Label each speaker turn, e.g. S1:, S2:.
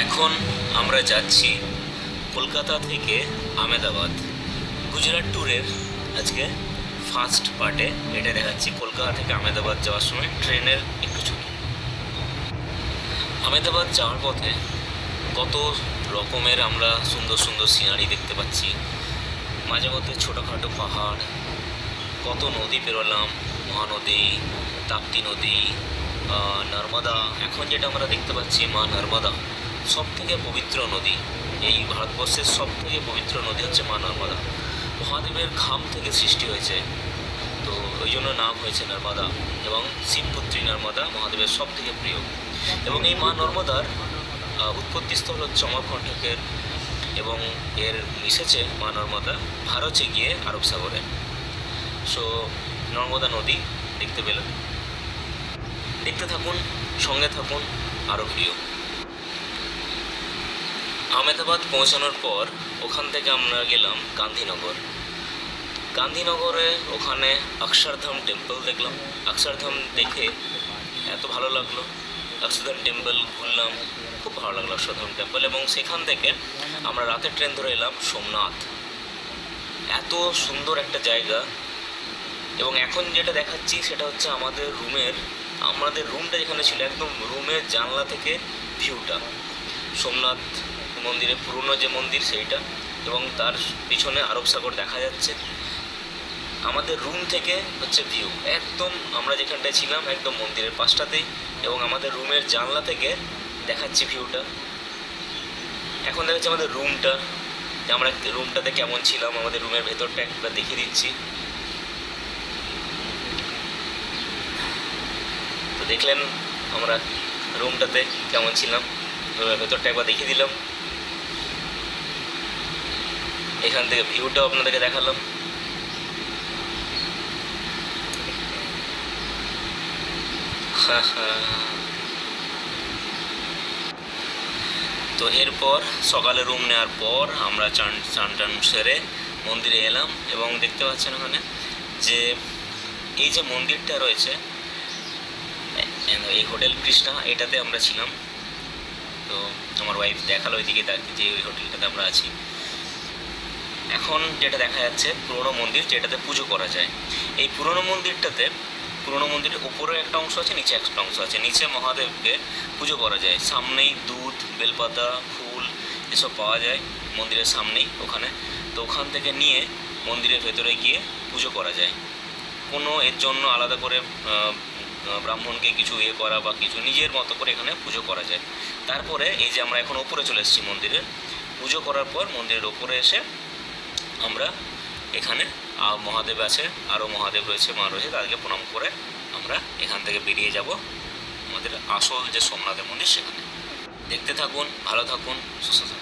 S1: এখন আমরা যাচ্ছি কলকাতা থেকে আহমেদাবাদ। গুজরাট ট্যুরের আজকে ফার্স্ট পার্টে এটা দেখাচ্ছি কলকাতা থেকে আহমেদাবাদ যাওয়ার সময় ট্রেনের একটু ছবি। আহমেদাবাদ যাওয়ার পথে কত রকমের আমরা সুন্দর সুন্দর সিনারি দেখতে পাচ্ছি, মাঝে মধ্যে ছোটোখাটো পাহাড়, কত নদী পেরোলাম, মহানদী, তাপ্তি নদী, নর্মদা। এখন যেটা আমরা দেখতে পাচ্ছি মা নর্মদা, সব থেকে পবিত্র নদী। এই ভারতবর্ষের সব থেকে পবিত্র নদী হচ্ছে মা নর্মদা। মহাদেবের ঘাম থেকে সৃষ্টি হয়েছে, তো ওই জন্য নাম হয়েছে নর্মদা। এবং শিবপুত্রী নর্মদা মহাদেবের সব থেকে প্রিয়। এবং এই মা নর্মদার উৎপত্তিস্থল হচ্ছে অমরকণ্টকের, এবং এর মিশেছে মা নর্মদা ভারতে গিয়ে আরব সাগরে। সো নর্মদা নদী দেখতে পেলাম, দেখতে থাকুন, সঙ্গে থাকুন, আরও প্রিয়। আহমেদাবাদ পৌঁছানোর পর ওখান থেকে আমরা গেলাম গান্ধীনগর। গান্ধীনগরে ওখানে অক্ষরধাম টেম্পল দেখলাম। অক্ষরধাম দেখে এত ভালো লাগলো, অক্ষরধাম টেম্পল ঘুরলাম, খুব ভালো লাগলো অক্ষরধাম টেম্পল। এবং সেখান থেকে আমরা রাতের ট্রেন ধরে এলাম সোমনাথ। এত সুন্দর একটা জায়গা। এবং এখন যেটা দেখাচ্ছি সেটা হচ্ছে আমাদের রুমটা যেখানে ছিল, একদম রুমের জানলা থেকে ভিউটা সোমনাথ মন্দিরের পুরনো যে মন্দির সেইটা, এবং তার পিছনে আরব সাগর দেখা যাচ্ছে। আমাদের রুম থেকে হচ্ছে ভিউ একদম, আমরা যেখানটায় ছিলাম একদম মন্দিরের পাশটাতেই, এবং আমাদের রুমের জানলা থেকে দেখাচ্ছি ভিউটা। এখন দেখাচ্ছি আমাদের রুমটা, যে আমরা রুমটাতে কেমন ছিলাম, আমাদের রুমের ভেতরটা একবার দেখিয়ে দিচ্ছি। তো দেখলেন আমরা রুমটাতে কেমন ছিলাম, রুমের ভেতরটা একবার দেখিয়ে দিলাম। এখান থেকে ভিউটাও আপনাদেরকে দেখালাম। তো এরপর সকালে রুম নেওয়ার পর আমরা চান টান সেরে মন্দিরে এলাম, এবং দেখতে পাচ্ছেন ওখানে যে এই যে মন্দিরটা রয়েছে, এই হোটেল কৃষ্ণা, এটাতে আমরা ছিলাম। তো আমার ওয়াইফ দেখালো ওইদিকে যে ওই হোটেলটাতে আমরা আছি। এখন যেটা দেখা যাচ্ছে পুরনো মন্দির, যেটাতে পুজো করা যায়। এই পুরনো মন্দিরের উপরে একটা অংশ আছে, নিচে একটা অংশ আছে। নিচে মহাদেবকে পুজো করা যায়, সামনেই দুধ, বেলপাতা, ফুল এসব পাওয়া যায় মন্দিরের সামনেই ওখানে। তো ওখান থেকে নিয়ে মন্দিরের ভেতরে গিয়ে পুজো করা যায়। কোনো এর জন্য আলাদা করে ব্রাহ্মণকে কিছু করা বা কিছু, নিজের মতো করে এখানে পুজো করা যায়। তারপরে এই যে আমরা এখন ওপরে চলে এসেছি মন্দিরের, পুজো করার পর মন্দিরের ওপরে এসে আমরা এখানে মহাদেব আছে, আরও মহাদেব রয়েছে, মা রয়েছে, তাদেরকে প্রণাম করে আমরা এখান থেকে বেরিয়ে যাব আমাদের আসল যে সোমনাথের মন্দির সেখানে। দেখতে থাকুন, ভালো থাকুন, সুস্থ থাকুন।